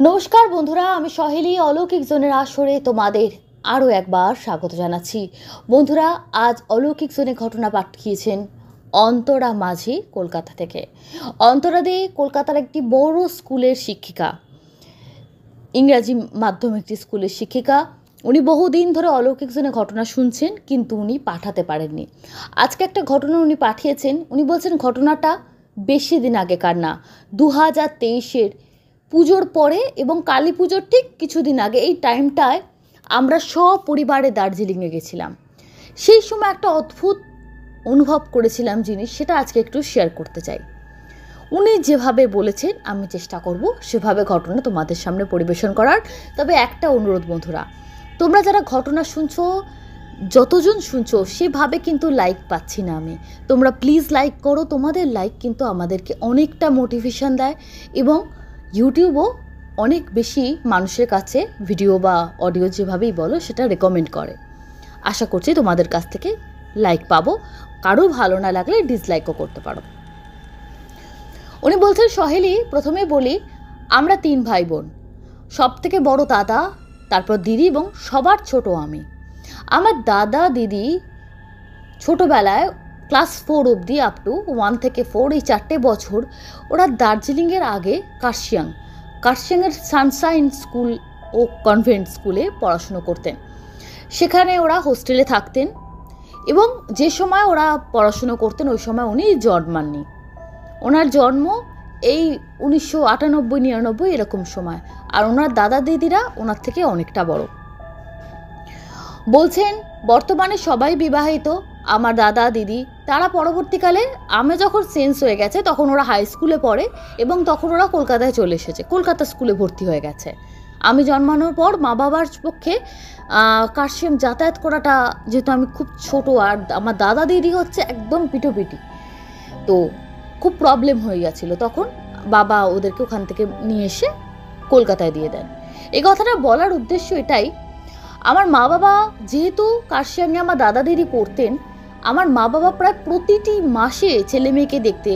নমস্কার বন্ধুরা, আমি সহেলি অলৌকিক জোনের আসরে তোমাদের আরও একবার স্বাগত জানাচ্ছি। বন্ধুরা, আজ অলৌকিক জোনে ঘটনা পাঠিয়েছেন অন্তরা মাঝি কলকাতা থেকে। অন্তরা দে কলকাতার একটি বড় স্কুলের শিক্ষিকা, ইংরাজি মাধ্যম একটি স্কুলের শিক্ষিকা। উনি বহুদিন ধরে অলৌকিক জোনে ঘটনা শুনছেন, কিন্তু উনি পাঠাতে পারেননি। আজকে একটা ঘটনা উনি পাঠিয়েছেন। উনি বলছেন ঘটনাটা বেশি দিন আগেকার না, 2023-এর পুজোর পরে এবং কালী পুজোর ঠিক কিছুদিন আগে। এই টাইমটায় আমরা সপরিবারে দার্জিলিংয়ে গেছিলাম। সেই সময় একটা অদ্ভুত অনুভব করেছিলাম জিনিস, সেটা আজকে একটু শেয়ার করতে চাই। উনি যেভাবে বলেছেন আমি চেষ্টা করব সেভাবে ঘটনা তোমাদের সামনে পরিবেশন করার। তবে একটা অনুরোধ বন্ধুরা, তোমরা যারা ঘটনা শুনছো, যতজন শুনছো, সেভাবে কিন্তু লাইক পাচ্ছি না আমি। তোমরা প্লিজ লাইক করো। তোমাদের লাইক কিন্তু আমাদেরকে অনেকটা মোটিভেশন দেয় এবং ইউটিউবও অনেক বেশি মানুষের কাছে ভিডিও বা অডিও যেভাবেই বলো সেটা রেকমেন্ড করে। আশা করছি তোমাদের কাছ থেকে লাইক পাবো। কারো ভালো না লাগলে ডিসলাইকও করতে পারো। উনি বলছেন, সহেলি, প্রথমে বলি আমরা 3 ভাই বোন। সব থেকে বড় দাদা, তারপর দিদি এবং সবার ছোট আমি। আমার দাদা দিদি ছোটোবেলায় ক্লাস 4 অবধি, আপ টু 1 থেকে 4, এই 4টে বছর ওরা দার্জিলিংয়ের আগে কার্শিয়াংয়ের সানশাইন স্কুল ও কনভেন্ট স্কুলে পড়াশুনো করতেন। সেখানে ওরা হোস্টেলে থাকতেন এবং যে সময় ওরা পড়াশুনো করতেন ওই সময় উনি জন্মাননি। ওনার জন্ম এই 1998-99 এরকম সময়। আর ওনার দাদা দিদিরা ওনার থেকে অনেকটা বড়। বলছেন বর্তমানে সবাই বিবাহিত। আমার দাদা দিদি তারা পরবর্তীকালে আমি যখন সেন্স হয়ে গেছে তখন ওরা হাই স্কুলে পড়ে এবং তখন ওরা কলকাতায় চলে এসেছে, কলকাতা স্কুলে ভর্তি হয়ে গেছে। আমি জন্মানোর পর মা বাবার পক্ষে কার্শিয়াং যাতায়াত করাটা, যেহেতু আমি খুব ছোট আর আমার দাদা দিদি হচ্ছে একদম পিটোপিটি, তো খুব প্রবলেম হয়ে গেছিলো। তখন বাবা ওদেরকে ওখান থেকে নিয়ে এসে কলকাতায় দিয়ে দেন। এই কথাটা বলার উদ্দেশ্য এটাই, আমার মা বাবা যেহেতু কার্শিয়াংয়ে আমার দাদা দিদি পড়তেন, আমার মা বাবা প্রায় প্রতিটি মাসে ছেলে মেয়েকে দেখতে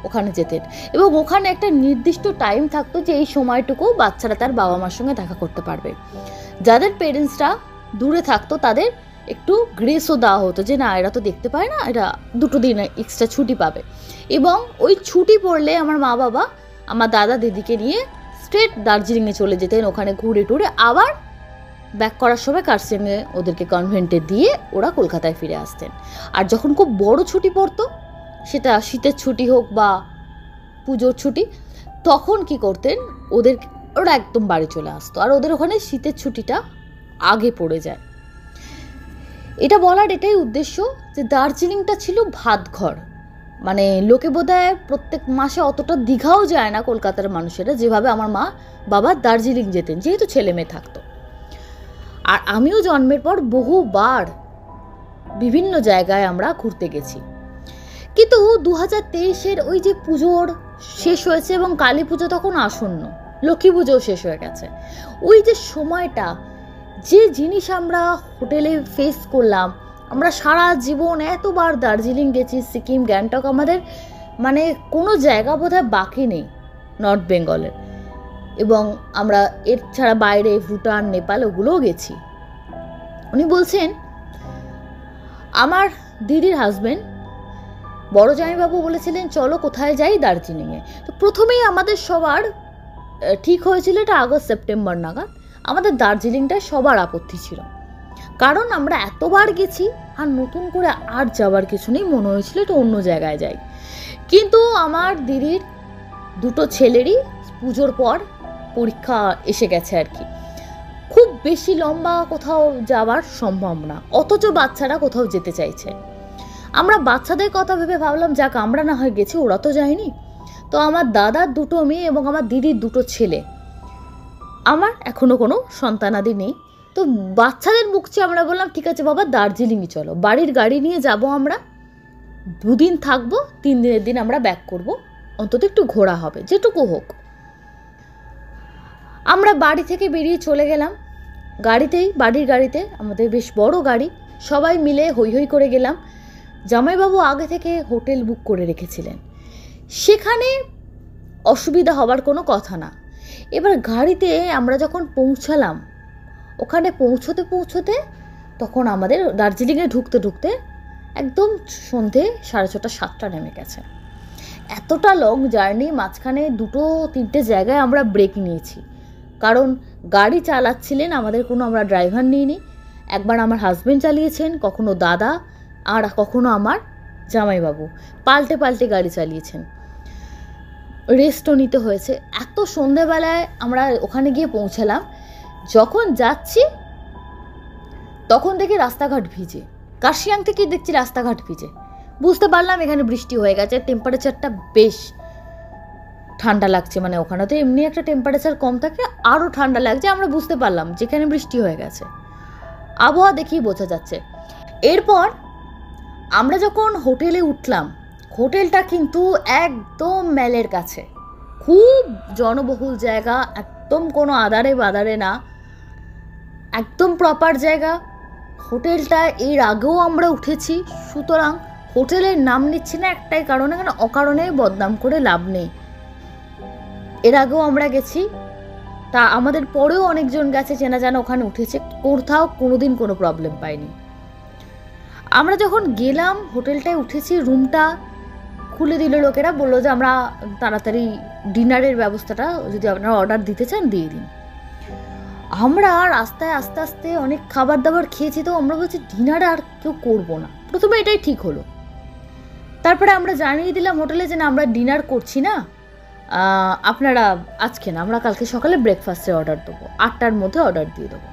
ওখানে যেতেন এবং ওখানে একটা নির্দিষ্ট টাইম থাকতো যে এই সময়টুকু বাচ্চারা তার বাবা মার সঙ্গে দেখা করতে পারবে। যাদের পেরেন্টসরা দূরে থাকতো তাদের একটু গ্রেসও দেওয়া হতো যে না, এরা তো দেখতে পায় না, এরা 2 দিন এক্সট্রা ছুটি পাবে। এবং ওই ছুটি পড়লে আমার মা বাবা আমার দাদা দিদিকে নিয়ে স্ট্রেট দার্জিলিংয়ে চলে যেতেন। ওখানে ঘুরে টুরে আবার ব্যাক করার সময় কার্শিয়াংয়ে ওদেরকে কনভেন্টে দিয়ে ওরা কলকাতায় ফিরে আসতেন। আর যখন খুব বড় ছুটি পড়তো, সেটা শীতের ছুটি হোক বা পুজোর ছুটি, তখন কি করতেন, ওরা একদম বাড়ি চলে আসতো। আর ওদের ওখানে শীতের ছুটিটা আগে পড়ে যায়। এটা বলার এটাই উদ্দেশ্য যে দার্জিলিংটা ছিল ভাত ঘর। মানে লোকে বোধহয় প্রত্যেক মাসে অতটা দীঘাও যায় না কলকাতার মানুষেরা, যেভাবে আমার মা বাবা দার্জিলিং যেতেন, যেহেতু ছেলে মেয়ে থাকতো। আর আমিও জন্মের পর বহুবার বিভিন্ন জায়গায় আমরা ঘুরতে গেছি। কিন্তু 2023-এর ওই যে পুজোর শেষ হয়েছে এবং কালী পুজো তখন আসন্ন, লক্ষ্মী পুজোও শেষ হয়ে গেছে, ওই যে সময়টা, যে জিনিস আমরা হোটেলে ফেস করলাম। আমরা সারা জীবন এতবার দার্জিলিং গেছি, সিকিম, গ্যাংটক, আমাদের মানে কোনো জায়গা বোধহয় বাকি নেই নর্থ বেঙ্গলের। এবং আমরা এর ছাড়া বাইরে ভুটান, নেপাল ওগুলোও গেছি। উনি বলছেন আমার দিদির হাজবেন্ড বড় জামাইবাবু বলেছিলেন চলো কোথায় যাই, দার্জিলিংয়ে। তো প্রথমেই আমাদের সবার ঠিক হয়েছিল এটা আগস্ট-সেপ্টেম্বর নাগাদ। আমাদের দার্জিলিংটা সবার আপত্তি ছিল, কারণ আমরা এতবার গেছি আর নতুন করে আর যাওয়ার কিছু নেই, মনে হয়েছিল এটা অন্য জায়গায় যাই। কিন্তু আমার দিদির 2 ছেলেরই পুজোর পর পরীক্ষা এসে গেছে আর কি, খুব বেশি লম্বা কোথাও যাওয়ার সম্ভব না, অথচ বাচ্চারা কোথাও যেতে চাইছে। আমরা বাচ্চাদের কথা ভেবে ভাবলাম যাক আমরা না হয় গেছি, ওরা তো যায়নি। তো আমার দাদার 2 মেয়ে এবং আমার দিদির 2 ছেলে, আমার এখনো কোনো সন্তানাদি নেই। তো বাচ্চাদের মুখ চেয়ে আমরা বললাম ঠিক আছে বাবা, দার্জিলিংই চলো, বাড়ির গাড়ি নিয়ে যাব, আমরা 2 দিন থাকবো, 3 দিনের দিন আমরা ব্যাক করব, অন্তত একটু ঘোরা হবে যেটুকু হোক। আমরা বাড়ি থেকে বেরিয়ে চলে গেলাম বাড়ির গাড়িতে, আমাদের বেশ বড় গাড়ি, সবাই মিলে হই হই করে গেলাম। জামাইবাবু আগে থেকে হোটেল বুক করে রেখেছিলেন, সেখানে অসুবিধা হবার কোনো কথা না। এবার গাড়িতে আমরা যখন পৌঁছালাম, ওখানে পৌঁছতে পৌঁছতে তখন আমাদের দার্জিলিংয়ে ঢুকতে ঢুকতে একদম সন্ধে 6:30 7টা নেমে গেছে। এতটা লং জার্নি, মাঝখানে 2-3টে জায়গায় আমরা ব্রেক নিয়েছি, কারণ গাড়ি চালাচ্ছিলেন আমাদের আমরা ড্রাইভার নিইনি। একবার আমার হাজব্যান্ড চালিয়েছেন, কখনো দাদা, আর কখনো আমার জামাইবাবু, পাল্টে পাল্টে গাড়ি চালিয়েছেন। রেস্টও নিতে হয়েছে। এত সন্ধেবেলায় আমরা ওখানে গিয়ে পৌঁছালাম। যখন যাচ্ছি তখন দেখি রাস্তাঘাট ভিজে, কার্শিয়াং থেকে দেখছি রাস্তাঘাট ভিজে। বুঝতে পারলাম এখানে বৃষ্টি হয়ে গেছে। টেম্পারেচারটা বেশ ঠান্ডা লাগছে, মানে ওখানে তো এমনি একটা টেম্পারেচার কম থাকে, আরও ঠান্ডা লাগছে। আমরা বুঝতে পারলাম যেখানে বৃষ্টি হয়ে গেছে, আবহাওয়া দেখেই বোঝা যাচ্ছে। এরপর আমরা যখন হোটেলে উঠলাম, হোটেলটা কিন্তু একদম ম্যালের কাছে, খুব জনবহুল জায়গা, একদম কোনো আদারে বাদারে না, একদম প্রপার জায়গা। হোটেলটা এর আগেও আমরা উঠেছি, সুতরাং হোটেলের নাম নিচ্ছি না একটাই কারণে, কারণ অকারণে বদনাম করে লাভ নেই। এর আগেও আমরা গেছি, তা আমাদের পরেও অনেকজন গেছে চেনা জানা, ওখানে উঠেছে, কোথাও কোনোদিন কোনো প্রবলেম পাইনি। আমরা যখন গেলাম হোটেলটায় উঠেছি, রুমটা খুলে দিল লোকেরা, বললো যে আমরা তাড়াতাড়ি ডিনারের ব্যবস্থাটা যদি আপনারা অর্ডার দিতে চান দিয়ে দিন। আমরা রাস্তায় আস্তে আস্তে অনেক খাবার দাবার খেয়েছি, তো আমরা বলছি ডিনার আর কেউ করবো না। প্রথমে এটাই ঠিক হলো। তারপরে আমরা জানিয়ে দিলাম হোটেলে যে না, আমরা ডিনার করছি না, আপনারা আজকে না, আমরা কালকে সকালে ব্রেকফাস্টের অর্ডার দেবো, 8টার মধ্যে অর্ডার দিয়ে দেবো।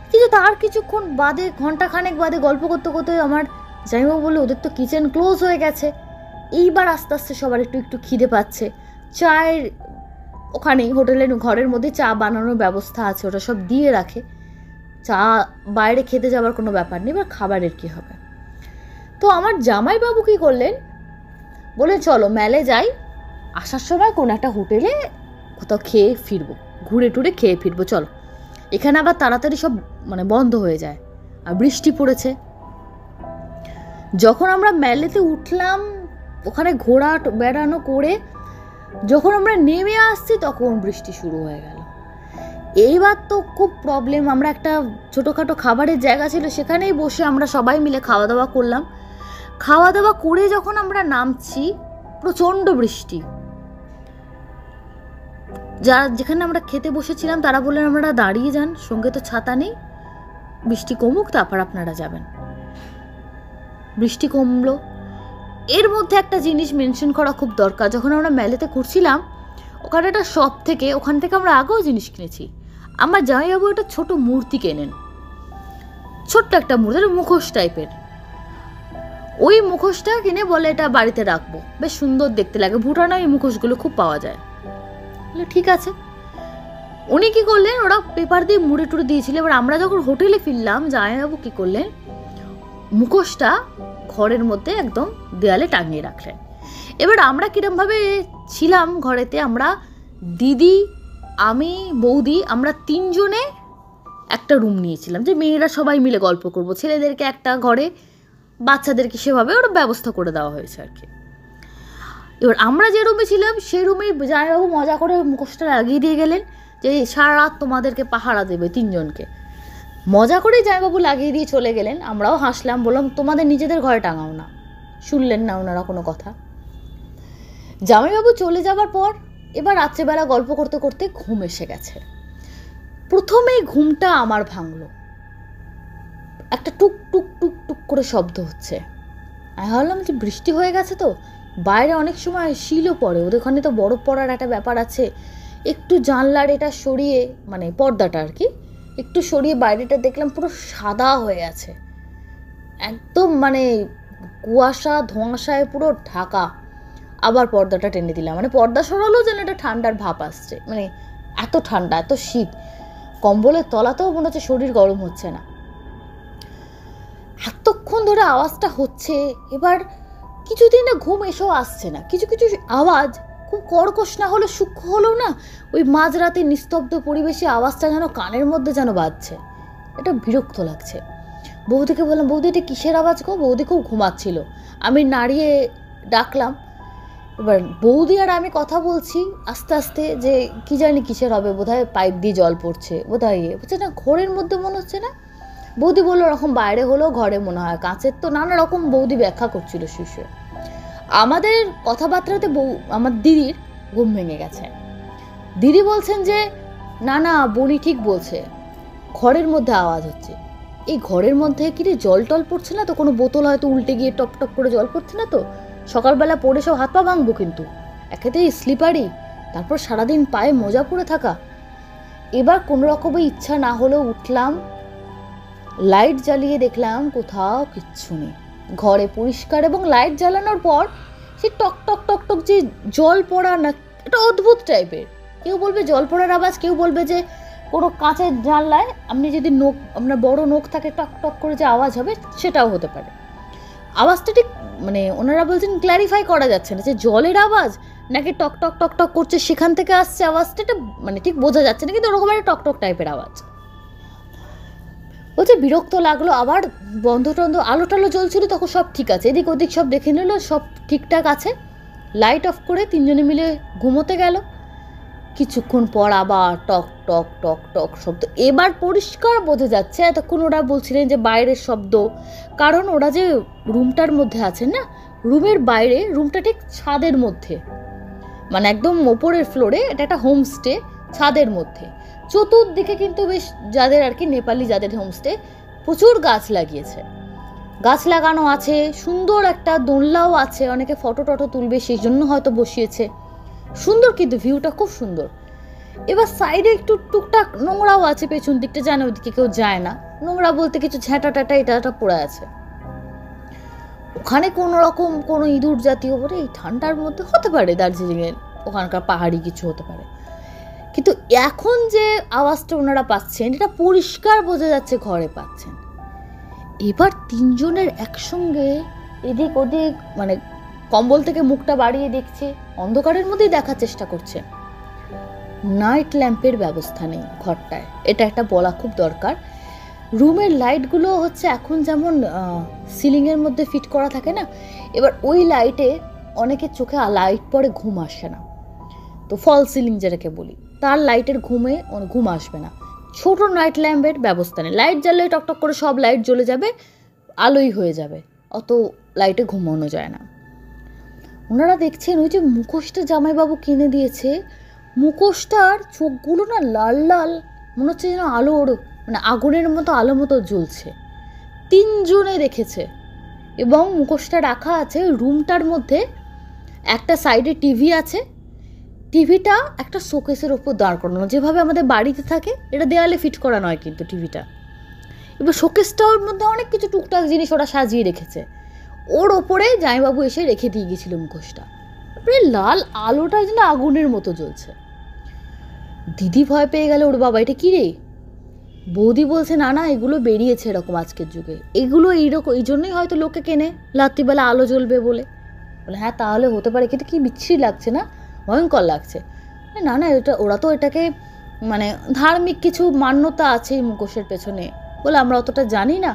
কিন্তু তার কিছুক্ষণ বাদে, ঘন্টাখানেক বাদে গল্প করতে করতে আমার জামাইবাবু বললো ওদের তো কিচেন ক্লোজ হয়ে গেছে। এইবার আস্তে আস্তে সবার একটু একটু খিদে পাচ্ছে। চায়ের ওখানেই হোটেলের ঘরের মধ্যে চা বানানোর ব্যবস্থা আছে, ওটা সব দিয়ে রাখে, চা বাইরে খেতে যাওয়ার কোনো ব্যাপার নেই। এবার খাবারের কী হবে? তো আমার জামাইবাবু কী করলেন, বলে চলো ম্যালে যাই, আসার সময় কোনো একটা হোটেলে কোথাও খেয়ে ফিরবো, ঘুরে টুরে খেয়ে ফিরবো, চলো, এখানে আবার তাড়াতাড়ি সব মানে বন্ধ হয়ে যায়, আর বৃষ্টি পড়েছে। যখন আমরা ম্যালেতে উঠলাম, ওখানে ঘোরা বেড়ানো করে যখন আমরা নেমে আসছি, তখন বৃষ্টি শুরু হয়ে গেল। এইবার তো খুব প্রবলেম। আমরা একটা ছোটোখাটো খাবারের জায়গা ছিল, সেখানেই বসে আমরা সবাই মিলে খাওয়া দাওয়া করলাম। খাওয়া দাওয়া করে যখন আমরা নামছি, প্রচণ্ড বৃষ্টি। যেখানে আমরা খেতে বসেছিলাম তারা বললেন আমরা দাঁড়িয়ে যান, সঙ্গে তো ছাতা নেই, বৃষ্টি কমুক তারপর আপনারা যাবেন। বৃষ্টি কমলো। এর মধ্যে একটা জিনিস মেনশন করা খুব দরকার, যখন আমরা মেলেতে ঘুরছিলাম ওখানে একটা শপ থেকে, ওখান থেকে আমরা আগেও জিনিস কিনেছি। আমার জামাইবাবু একটা ছোট মূর্তি কেনেন, ছোট্ট একটা মূর্তি, মুখোশ টাইপের। ওই মুখোশটা কিনে বলে এটা বাড়িতে রাখবো, বেশ সুন্দর দেখতে লাগে, ভুটানে এই মুখোশগুলো খুব পাওয়া যায়। ঠিক আছে, উনি কি করলেন, ওরা পেপার দিয়ে মুড়ে টুড়ে দিয়েছিল। এবার আমরা যখন হোটেলে ফিরলাম, জামাইবাবু কি করলেন, মুখোশটা ঘরের মধ্যে একদম দেয়ালে টাঙিয়ে রাখলেন। এবার আমরা কিরমভাবে ছিলাম ঘরেতে, আমরা দিদি, আমি, বৌদি, আমরা 3 জনে একটা রুম নিয়েছিলাম, যে মেয়েরা সবাই মিলে গল্প করব, ছেলেদেরকে একটা ঘরে, বাচ্চাদেরকে সেভাবে ওরা ব্যবস্থা করে দেওয়া হয়েছে আর কি। এবার আমরা যে রুমে ছিলাম সেই রুমে জামাইবাবু মজা করে মুখোশটা লাগিয়ে দিয়ে গেলেন, যে সারা রাত তোমাদেরকে পাহারা দেবে 3 জনকে। মজা করেই জামাইবাবু লাগিয়ে দিয়ে চলে গেলেন। আমরাও হাসলাম, বললাম তোমাদের নিজেদের ঘরে টাঙাও না। শুনলেন না ওনারা কোনো কথা। জামাইবাবু চলে যাবার পর এবার রাত্রেবেলা গল্প করতে করতে ঘুম এসে গেছে। প্রথমেই ঘুমটা আমার ভাঙলো, একটা টুক টুক টুক টুক করে শব্দ হচ্ছে। আমি ভাবলাম যে বৃষ্টি হয়ে গেছে, তো বাইরে অনেক সময় শিলও পড়ে, ওদের ওখানে তো বরফ পড়ার একটা ব্যাপার আছে। একটু জানলার এটা সরিয়ে, মানে পর্দাটা আর কি একটু সরিয়ে বাইরেটা দেখলাম পুরো সাদা হয়ে আছে, একদম মানে কুয়াশা ধোঁয়াশায় পুরো ঢাকা। আবার পর্দাটা টেনে দিলাম, মানে পর্দা সরালেও যেন একটা ঠান্ডার ভাব আসছে, মানে এত ঠান্ডা, এত শীত, কম্বলের তলাতেও মনে হচ্ছে শরীর গরম হচ্ছে না। এতক্ষণ ধরে আওয়াজটা হচ্ছে, এবার কিছুদিন না ঘুম এসেও আসছে না। কিছু কিছু আওয়াজ খুব কর্কশ না হলে, সূক্ষ্ম হলেও না, ওই মাঝরাতে নিস্তব্ধ পরিবেশে আওয়াজটা যেন কানের মধ্যে যেন বাজছে, এটা বিরক্ত লাগছে। বৌদিকে বললাম, বৌদি এটা কিসের আওয়াজ গো? বৌদি খুব ঘুমাচ্ছিল। আমি নাড়িয়ে ডাকলাম, এবার বৌদি আর আমি কথা বলছি আস্তে আস্তে যে কি জানি কিসের হবে, বোধহয় পাইপ দিয়ে জল পড়ছে, বোধহয় বলছে না ঘরের মধ্যে মনে হচ্ছে না। বৌদি বললো ওরকম বাইরে হলো, ঘরে মনে হয় কাঁচের, তো নানা রকম বৌদি ব্যাখ্যা করছিল শুয়ে। আমাদের কথাবার্তাতে আমার দিদির ঘুম ভেঙে গেছে। দিদি বলছেন যে না না বনি ঠিক বলছে, ঘরের মধ্যে আওয়াজ হচ্ছে। এই ঘরের মধ্যে কি রে জল টল পড়ছে না তো? কোনো বোতল হয়তো উল্টে গিয়ে টপ টপ করে জল পড়ছে না তো? সকালবেলা পড়ে সব হাত পা ভাঙবো কিন্তু, একেতেই স্লিপারি, তারপর সারাদিন পায়ে মোজা পরে থাকা। এবার কোনো রকমের ইচ্ছা না হলেও উঠলাম, লাইট জ্বালিয়ে দেখলাম কোথাও কিচ্ছু নেই, ঘরে পরিষ্কার। এবং লাইট জ্বালানোর পর সে টক টক টক টক যে জল পড়া না, এটা অদ্ভুত টাইপের। কেউ বলবে জল পড়ার আওয়াজ, কেউ বলবে যে কোনো কাঁচের জানলায় আপনি যদি নখ, আপনার বড় নখ থাকে, টক টক করে যে আওয়াজ হবে, সেটাও হতে পারে। আওয়াজটা ঠিক মানে ওনারা বলছেন ক্ল্যারিফাই করা যাচ্ছে না যে জলের আওয়াজ নাকি টক টক টক টক করছে সেখান থেকে আসছে আওয়াজটা, এটা মানে ঠিক বোঝা যাচ্ছে না, কিন্তু ওরকম একটা টক টক টাইপের আওয়াজ। বলছে বিরক্ত লাগলো, আবার বন্ধ টন্ধ, আলো টালো জ্বলছিল তখন সব ঠিক আছে, এদিক ওদিক সব দেখে নিল, সব ঠিকঠাক আছে। লাইট অফ করে তিনজনে মিলে ঘুমোতে গেল। কিছুক্ষণ পর আবার টক টক টক টক শব্দ, এবার পরিষ্কার বোঝা যাচ্ছে। এতক্ষণ ওরা বলছিলেন যে বাইরের শব্দ, কারণ ওরা যে রুমটার মধ্যে আছেন না, রুমের বাইরে, রুমটা ঠিক ছাদের মধ্যে, মানে একদম ওপরের ফ্লোরে, এটা একটা হোমস্টে, ছাদের মধ্যে। চতুর্দিকে কিন্তু বেশ যাদের আর কি নেপালি যাদের হোমস্টে, প্রচুর গাছ লাগিয়েছে, গাছ লাগানো আছে, সুন্দর একটা দোলনাও আছে, অনেকে ফটো টটো তুলবে সেই জন্য হয়তো বসিয়েছে, সুন্দর কিন্তু ভিউটা খুব সুন্দর। এবার সাইডে একটু টুকটাক নোংরাও আছে, পেছন দিকটা জানে ওদিকে কেউ যায় না, নোংরা বলতে কিছু ঝ্যাঁটা টাটা এটা পড়ে আছে। ওখানে কোনো রকম কোনো ইঁদুর জাতীয় বলে এই ঠান্ডার মধ্যে হতে পারে, দার্জিলিংয়ের ওখানকার পাহাড়ি কিছু হতে পারে, কিন্তু এখন যে আওয়াজটা ওনারা পাচ্ছেন এটা পরিষ্কার বোঝা যাচ্ছে ঘরে পাচ্ছেন। এবার তিনজনের একসঙ্গে এদিক ওদিক, মানে কম্বল থেকে মুখটা বাড়িয়ে দেখছে, অন্ধকারের মধ্যেই দেখার চেষ্টা করছে। নাইট ল্যাম্পের ব্যবস্থা নেই ঘরটায়, এটা একটা বলা খুব দরকার। রুমের লাইটগুলো হচ্ছে এখন যেমন সিলিংয়ের মধ্যে ফিট করা থাকে না, এবার ওই লাইটে অনেকের চোখে লাইট পরে ঘুম আসে না, তো ফল সিলিং যেটাকে বলি, তার লাইটের ঘুম আসবে না। ছোট নাইট ল্যাম্পের ব্যবস্থা নেই, লাইট জ্বাললে টকটক করে সব লাইট জ্বলে যাবে, আলোই হয়ে যাবে, অত লাইটে ঘুমানো যায় না। ওনারা দেখছেন ওই যে মুখোশটা জামাইবাবু কিনে দিয়েছে, মুখোশটার চোখগুলো না লাল লাল, মনে হচ্ছে যেন আলোর মানে আগুনের মতো আলো মতো জ্বলছে। তিনজনে দেখেছে। এবং মুখোশটা রাখা আছে রুমটার মধ্যে, একটা সাইডে টিভি আছে, টিভিটা একটা শোকেসের ওপর দাঁড় করানো, যেভাবে আমাদের বাড়িতে থাকে, এটা দেয়ালে ফিট করা নয় কিন্তু টিভিটা। এবার শোকেসটার মধ্যে অনেক কিছু টুকটাক জিনিস ওরা সাজিয়ে রেখেছে, ওর ওপরে জামাইবাবু এসে রেখে দিয়ে গেছিল মুখোশটা, তারপরে লাল আলোটা যেন আগুনের মতো জ্বলছে। দিদি ভয় পেয়ে গেল, ওর বাবা এটা কী রে? বৌদি বলছে না না এগুলো বেরিয়েছে এরকম আজকের যুগে, এগুলো এইরকম, এই জন্যই হয়তো লোকে কেনে রাত্রিবেলা আলো জ্বলবে বলে। বলে হ্যাঁ তাহলে হতে পারে, কিন্তু কি বিচ্ছিরি লাগছে না, ভয়ঙ্কর লাগছে। না না এটা ওরা তো এটাকে মানে ধার্মিক কিছু মান্যতা আছে এই মুখোশের পেছনে, বলে আমরা অতটা জানি না,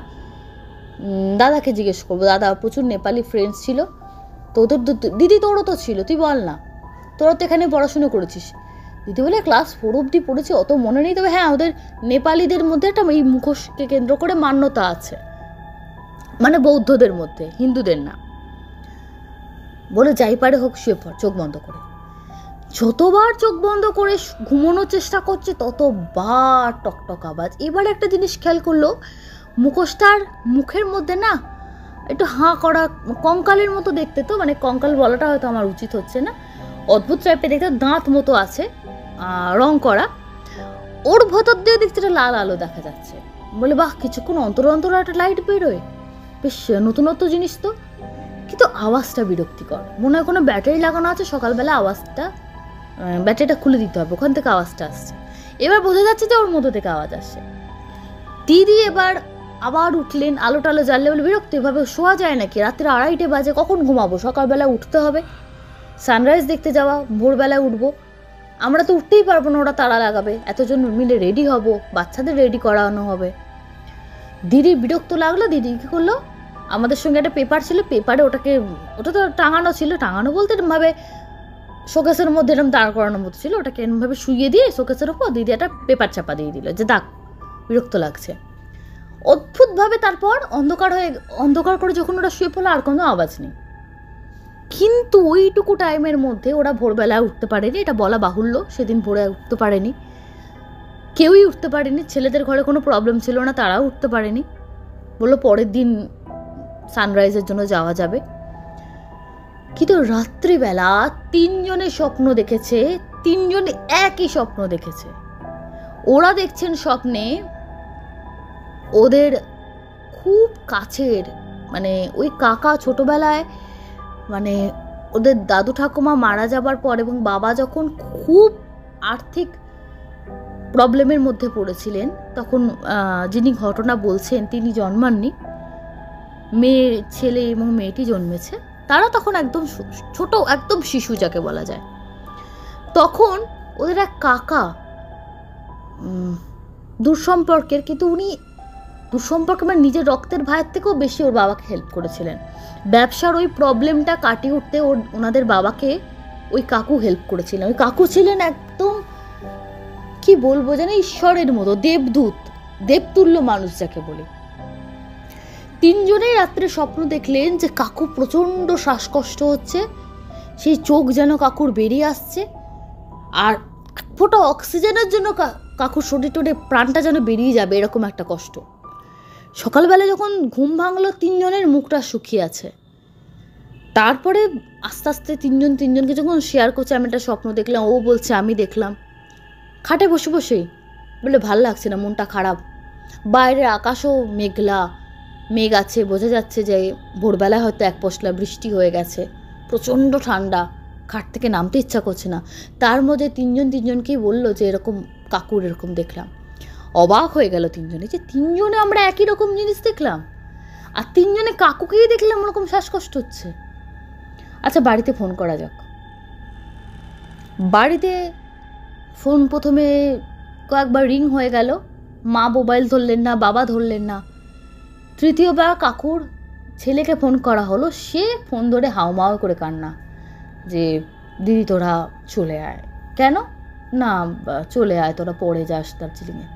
দাদাকে জিজ্ঞেস করবো, দাদা প্রচুর নেপালি ফ্রেন্ডস ছিল তো ওদের, দিদি তোরও তো ছিল, তুই বল না, তোরা তো এখানে পড়াশুনো করেছিস। দিদি বলে ক্লাস 4 অবধি পড়েছি, অত মনে নেই, তবে হ্যাঁ ওদের নেপালিদের মধ্যে একটা এই মুখোশকে কেন্দ্র করে মান্যতা আছে, মানে বৌদ্ধদের মধ্যে, হিন্দুদের না। বলে যাই পারে হোক শুয়ে পড় চোখ বন্ধ করে। যতবার চোখ বন্ধ করে ঘুমানোর চেষ্টা করছে ততবার টকটক আওয়াজ। এবার একটা জিনিস খেয়াল করলো, মুখোশটার মুখের মধ্যে না একটু হাঁ করা, কঙ্কালের মতো দেখতে, তো মানে কঙ্কাল বলাটা হয়তো আমার উচিত হচ্ছে না, অদ্ভুত টাইপের দেখতে, দাঁত মতো আছে, রং করা, ওর ভেতর দিয়ে দেখছে একটা লাল আলো দেখা যাচ্ছে। বলে বাহ, কিছুক্ষণ অন্তর অন্তর একটা লাইট বেরোয়, বেশ নতুনত্ব জিনিস তো, কিন্তু আওয়াজটা বিরক্তিকর, মনে হয় কোনো ব্যাটারি লাগানো আছে, সকালবেলা আওয়াজটা ব্যাটারিটা খুলে দিতে হবে, ওখান থেকে আওয়াজটা আসছে। এবার বোঝা যাচ্ছে যে ওর মধ্যে থেকে আওয়াজ আসছে। দিদি এবার আবার উঠলেন, আলো টালো জ্বাললে, বলে বিরক্ত, এভাবে শোয়া যায় নাকি, রাত্রে 2:30 বাজে, কখন ঘুমাবো, সকালবেলা উঠতে হবে, সানরাইজ দেখতে যাওয়া, ভোরবেলায় উঠবো, আমরা তো উঠতেই পারবো না, ওরা তাড়া লাগাবে, এতজন মিলে রেডি হব, বাচ্চাদের রেডি করানো হবে। দিদির বিরক্ত লাগলো, দিদি কী করলো, আমাদের সঙ্গে একটা পেপার ছিল, পেপারে ওটা তো টাঙানো ছিল, টাঙানো বলতে ভাবে শোকেসের মধ্যে এরকম দাঁড় করানোর মতো ছিল, ওটাকে এরমভাবে শুইয়ে দিয়ে শোকেসের ওপর দিদি একটা পেপার চাপা দিয়ে দিল যে দাগ, বিরক্ত লাগছে। অদ্ভুতভাবে তারপর অন্ধকার করে যখন ওরা শুয়ে পড়লো আর কোনো আওয়াজ নেই। কিন্তু ওইটুকু টাইমের মধ্যে ওরা ভোরবেলায় উঠতে পারেনি, এটা বলা বাহুল্য, সেদিন ভোরে উঠতে পারেনি, কেউই উঠতে পারেনি। ছেলেদের ঘরে কোনো প্রবলেম ছিল না, তারাও উঠতে পারেনি, বললো পরের দিন সানরাইজের জন্য যাওয়া যাবে। কিন্তু রাত্রিবেলা 3 জনে স্বপ্ন দেখেছে, 3 জন একই স্বপ্ন দেখেছে। ওরা দেখছেন স্বপ্নে ওদের খুব কাছের, মানে ওই কাকা ছোটবেলায়, মানে ওদের দাদু ঠাকুমা মারা যাবার পর এবং বাবা যখন খুব আর্থিক প্রবলেমের মধ্যে পড়েছিলেন, তখন যিনি ঘটনা বলছেন তিনি জন্মাননি, মেয়ে ছেলে এবং মেয়েটি জন্মেছে, তারা তখন একদম ছোট, একদম শিশু যাকে বলা যায়। তখন ওদের এক কাকা দূরসম্পর্কের, কিন্তু উনি দূরসম্পর্কে মানে নিজের রক্তের ভাইয়ের থেকেও বেশি ওর বাবাকে হেল্প করেছিলেন। ব্যবসার ওই প্রবলেমটা কাটিয়ে উঠতে ওনাদের বাবাকে ওই কাকু হেল্প করেছিলেন। ওই কাকু ছিলেন একদম কি বলবো যেন ঈশ্বরের মতো, দেবদূত, দেবতুল্য মানুষ যাকে বলে। 3 জনেই রাত্রে স্বপ্ন দেখলেন যে কাকু প্রচণ্ড শ্বাসকষ্ট হচ্ছে, সেই চোখ যেন কাকুর বেরিয়ে আসছে, আর ফোটা অক্সিজেনের জন্য কাকুর শরীর টোটে প্রাণটা যেন বেরিয়ে যাবে, এরকম একটা কষ্ট। সকালবেলা যখন ঘুম ভাঙলো 3 জনের মুখটা শুকিয়ে আছে। তারপরে আস্তে আস্তে 3 জনকে যখন শেয়ার করছে, আমি একটা স্বপ্ন দেখলাম, ও বলছে আমি দেখলাম, খাটে বসে বসেই বলে ভাল লাগছে না, মনটা খারাপ, বাইরের আকাশও মেঘলা, মেঘ আছে, বোঝা যাচ্ছে যে ভোরবেলায় হয়তো এক পশলা বৃষ্টি হয়ে গেছে, প্রচণ্ড ঠান্ডা, খাট থেকে নামতে ইচ্ছা করছে না। তার মধ্যে 3 জনকেই বললো যে এরকম কাকুর এরকম দেখলাম। অবাক হয়ে গেল 3 জনে, যে 3 জনে আমরা একই রকম জিনিস দেখলাম, আর 3 জনে কাকুকেই দেখলাম ওরকম শ্বাসকষ্ট হচ্ছে। আচ্ছা বাড়িতে ফোন করা যাক। বাড়িতে ফোন প্রথমে কয়েকবার রিং হয়ে গেল, মা মোবাইল ধরলেন না, বাবা ধরলেন না। তৃতীয়বার কাকুর ছেলেকে ফোন করা হলো, সে ফোন ধরে হাউমাউ করে কান্না, যে দিদি তোরা চলে আয়। কেন না, চলে আয় তোরা, পড়ে যাস দার্জিলিংয়ে।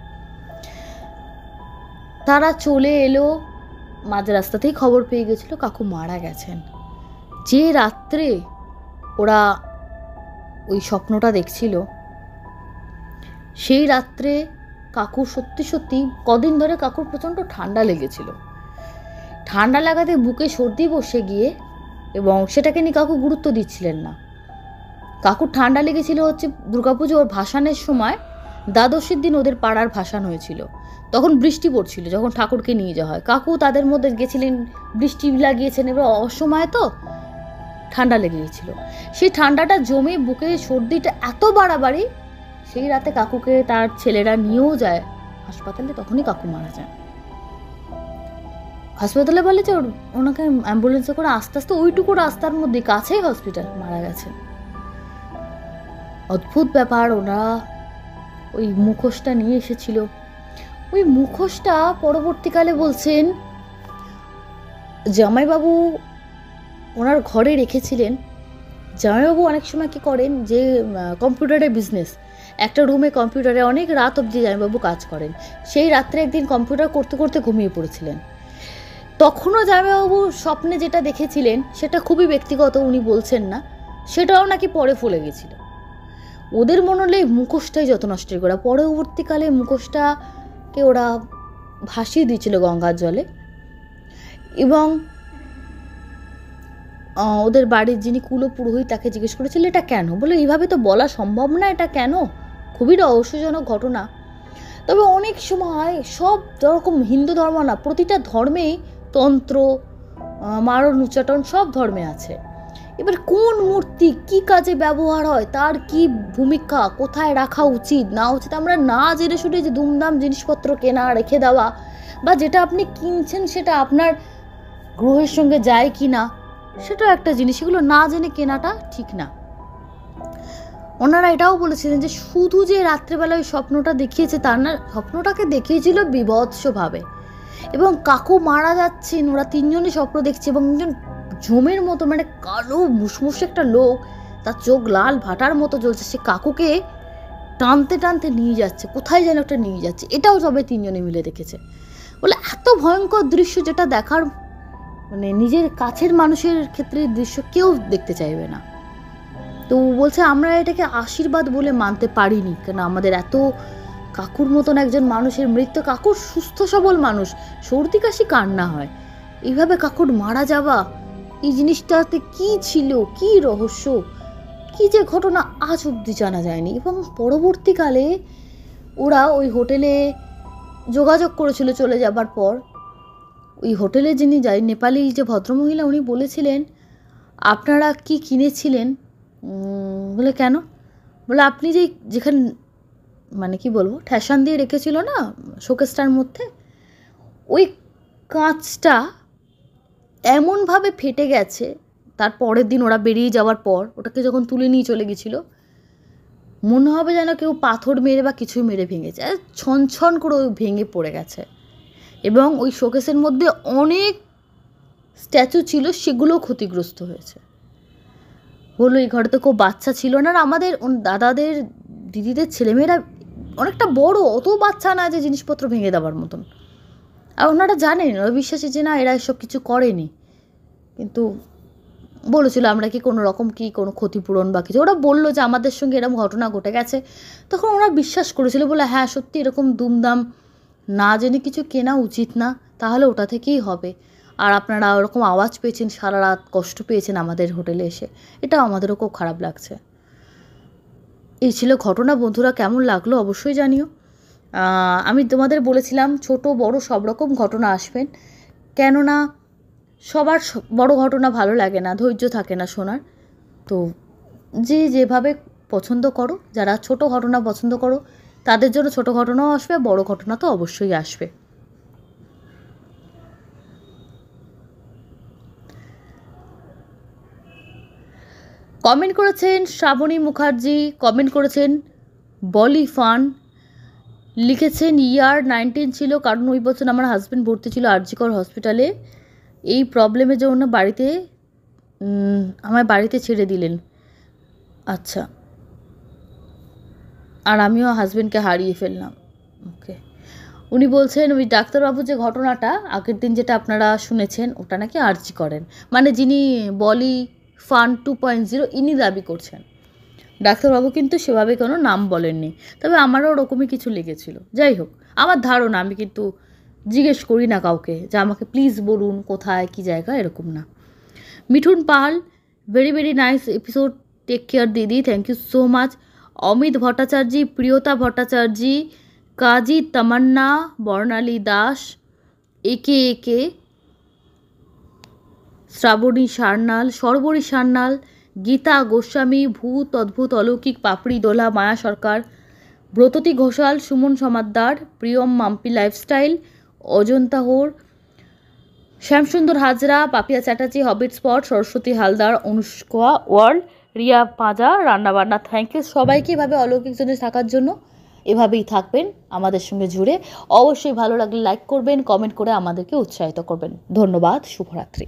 তারা চলে এলো, মাঝ রাস্তাতেই খবর পেয়ে গেছিল কাকু মারা গেছেন। যে রাত্রে ওরা ওই স্বপ্নটা দেখছিল, সেই রাত্রে কাকু সত্যি সত্যি কদিন ধরে কাকুর প্রচণ্ড ঠান্ডা লেগেছিল। ঠান্ডা লাগাতে বুকে সর্দি বসে গিয়ে, এবং সেটাকে নিয়ে কাকু গুরুত্ব দিচ্ছিলেন না। কাকুর ঠান্ডা লেগেছিল হচ্ছে দুর্গাপুজো ওর ভাসানের সময়, দ্বাদশীর দিন ওদের পাড়ার ভাসান হয়েছিল, তখন বৃষ্টি পড়ছিল যখন ঠাকুরকে নিয়ে যাওয়া হয়। কাকু তাদের মধ্যে গেছিলেন, বৃষ্টি লাগিয়েছেন, এবার অসময় তো ঠান্ডা লেগে গেছিল। সেই ঠান্ডাটা জমে বুকে সর্দিটা এত বাড়াবাড়ি, সেই রাতে কাকুকে তার ছেলেরা নিয়েও যায় হাসপাতালে, তখনই কাকু মারা যায়। হাসপাতালে বলে যে ওনাকে অ্যাম্বুলেন্সে করে আস্তে আস্তে ওইটুকু রাস্তার মধ্যে কাছেই হসপিটাল, মারা গেছেন। অদ্ভুত ব্যাপার। ওরা ওই মুখোশটা নিয়ে এসেছিল, ওই মুখোশটা পরবর্তীকালে বলছেন জামাইবাবু ওনার ঘরে রেখেছিলেন। জামাইবাবু অনেক সময় কি করেন, যে কম্পিউটারের বিজনেস, একটা রুমে কম্পিউটারে অনেক রাত অবধি জামাইবাবু কাজ করেন। সেই রাত্রে একদিন কম্পিউটার করতে করতে ঘুমিয়ে পড়েছিলেন। তখনও জামাইবাবু স্বপ্নে যেটা দেখেছিলেন সেটা খুবই ব্যক্তিগত, উনি বলছেন না, সেটাও নাকি পরে ফলে গেছিল। ওদের মনে হলে মুখোশটাই যত নষ্টের করা। পরবর্তীকালে মুখোশটাকে ওরা ভাসিয়ে দিয়েছিল গঙ্গার জলে, এবং ওদের বাড়ির যিনি কুলপুরোহিত তাকে জিজ্ঞেস করেছিল এটা কেন, বলে এইভাবে তো বলা সম্ভব না, এটা কেন, খুবই রহস্যজনক ঘটনা। তবে অনেক সময় সব রকম, হিন্দু ধর্ম না, প্রতিটা ধর্মেই তন্ত্র, মারণ উচ্চাটন সব ধর্মে আছে। এবার কোন মূর্তি কি কাজে ব্যবহার হয়, তার কি ভূমিকা, কোথায় রাখা উচিত না উচিত, আমরা না জেনে শুনে যে দুমদাম জিনিসপত্র কেনা, রেখে দেওয়া, বা যেটা আপনি কিনছেন সেটা আপনার গ্রহের সঙ্গে যায় কি না, সেটাও একটা জিনিস, এগুলো না জেনে কেনাটা ঠিক না। ওনারা এটাও বলেছিলেন যে শুধু যে রাত্রেবেলা ওই স্বপ্নটা দেখিয়েছে তার না, স্বপ্নটাকে দেখিয়েছিল বিভৎসভাবে। এবং কাকু মারা যাচ্ছেন, ওরা 3 জনই স্বপ্ন দেখছে, এবং একজন জমের মতো মানে কালো মুসমুসে একটা লোক তার চোখ লাল ভাটার মতো জ্বলছে, সে কাকুকে টানতে টানতে নিয়ে যাচ্ছে, কোথায় যেন একটা নিয়ে যাচ্ছে। এটাও সবাই তিনজনে মিলে দেখেছে। বলে এত ভয়ঙ্কর দৃশ্য, যেটা দেখার মানে নিজের কাছের মানুষের ক্ষেত্রে দৃশ্য কেউ দেখতে চাইবে না। তো বলছে আমরা এটাকে আশীর্বাদ বলে মানতে পারিনি, কেন আমাদের এত কাকুর মতন একজন মানুষের মৃত্যু, কাকুর সুস্থ সবল মানুষ, সর্দি কাশি কার না হয়, এইভাবে কাকুর মারা যাওয়া, এই জিনিসটাতে কি ছিল, কি রহস্য, কি যে ঘটনা আজ অবধি জানা যায়নি। এবং পরবর্তীকালে ওরা ওই হোটেলে যোগাযোগ করেছিল চলে যাবার পর। ওই হোটেলে যিনি যাই নেপালি যে ভদ্রমহিলা, উনি বলেছিলেন আপনারা কি কিনেছিলেন? বলে কেন? বলে আপনি যেখানে মানে কি বলবো ঠ্যাসান দিয়ে রেখেছিল না শোকেসটার মধ্যে, ওই কাঁচটা এমনভাবে ফেটে গেছে, তার পরের দিন ওরা বেরিয়ে যাওয়ার পর ওটাকে যখন তুলে নিয়ে চলে গেছিলো, মনে হবে যেন কেউ পাথর মেরে বা কিছু মেরে ভেঙেছে, ছন করে ওই ভেঙে পড়ে গেছে। এবং ওই শোকেসের মধ্যে অনেক স্ট্যাচু ছিল, সেগুলোও ক্ষতিগ্রস্ত হয়েছে। বললো এই ঘরে তো কেউ বাচ্চা ছিল না, আর আমাদের দাদাদের দিদিদের ছেলেমেয়েরা অনেকটা বড়, অত বাচ্চা না যে জিনিসপত্র ভেঙে দেওয়ার মতন। আর ওনারা জানেন, ওরা বিশ্বাসী যে না এরা এসব কিছু করেনি, কিন্তু বলেছিল আমরা কি কোনো রকম কি কোনো ক্ষতিপূরণ বা কিছু, ওরা বললো যে আমাদের সঙ্গে এরকম ঘটনা ঘটে গেছে, তখন ওরা বিশ্বাস করেছিল। বলে হ্যাঁ সত্যি এরকম দুমদাম না জেনে কিছু কেনা উচিত না, তাহলে ওটা থেকেই হবে। আর আপনারা ওরকম আওয়াজ পেয়েছেন, সারা রাত কষ্ট পেয়েছেন আমাদের হোটেলে এসে, এটা আমাদেরও খুব খারাপ লাগছে। এই ছিল ঘটনা। বন্ধুরা কেমন লাগলো অবশ্যই জানিও। আমি তোমাদের বলেছিলাম ছোট বড় সব রকম ঘটনা আসবেন, কেননা সবার বড় ঘটনা ভালো লাগে না, ধৈর্য থাকে না শোনার। তো যে যেভাবে পছন্দ করো, যারা ছোট ঘটনা পছন্দ করো তাদের জন্য ছোট ঘটনাও আসবে, বড় ঘটনা তো অবশ্যই আসবে। কমেন্ট করেছেন শ্রাবণী মুখার্জি, কমেন্ট করেছেন বলি ফান, লিখেছেন ইয়ার 19 ছিল, কারণ ওই বছর আমার হাজব্যান্ড ভর্তি ছিল আরজিকর হসপিটালে, এই প্রবলেমের জন্য আমায় বাড়িতে ছেড়ে দিলেন। আচ্ছা, আর আমিও হাজব্যান্ডকে হারিয়ে ফেললাম। ওকে, উনি বলছেন ওই ডাক্তারবাবু যে ঘটনাটা আগের দিন যেটা আপনারা শুনেছেন, ওটা নাকি আরজি করেন, মানে যিনি বলি ফান 2.0 ইনি দাবি করছেন। ডাক্তারবাবু কিন্তু সেভাবে কোনো নাম বলেননি, তবে আমারও ওরকমই কিছু লেগেছিল। যাই হোক, আমার ধারণা, আমি কিন্তু জিজ্ঞেস করি না কাউকে যে আমাকে প্লিজ বলুন কোথায় কী জায়গা, এরকম না। Mithun Pal, very very nice episode, take care দিদি, thank you so much. Amit Bhattacharya, Priyata Bhattacharya, Kazi Tamanna, Barnali Das, একে শ্রাবণী সান্যাল, সর্বরী সান্যাল, গীতা গোস্বামী, ভূত অদ্ভুত অলৌকিক Papri Dola, Maya Sarkar, Bratati Ghoshal, Suman Samaddar, Priyam Mampi lifestyle, Ajanta Hore, Shyamsundar Hazra, Papiya Chatterjee, Hobbit spot, Saraswati Haldar, Anushka world, Riya Panja, রান্নাবান্না। থ্যাংক ইউ সবাইকে এভাবে অলৌকিক জিনিস থাকার জন্য। এভাবেই থাকবেন আমাদের সঙ্গে জুড়ে। অবশ্যই ভালো লাগলে লাইক করবেন, কমেন্ট করে আমাদেরকে উৎসাহিত করবেন। ধন্যবাদ, শুভরাত্রি।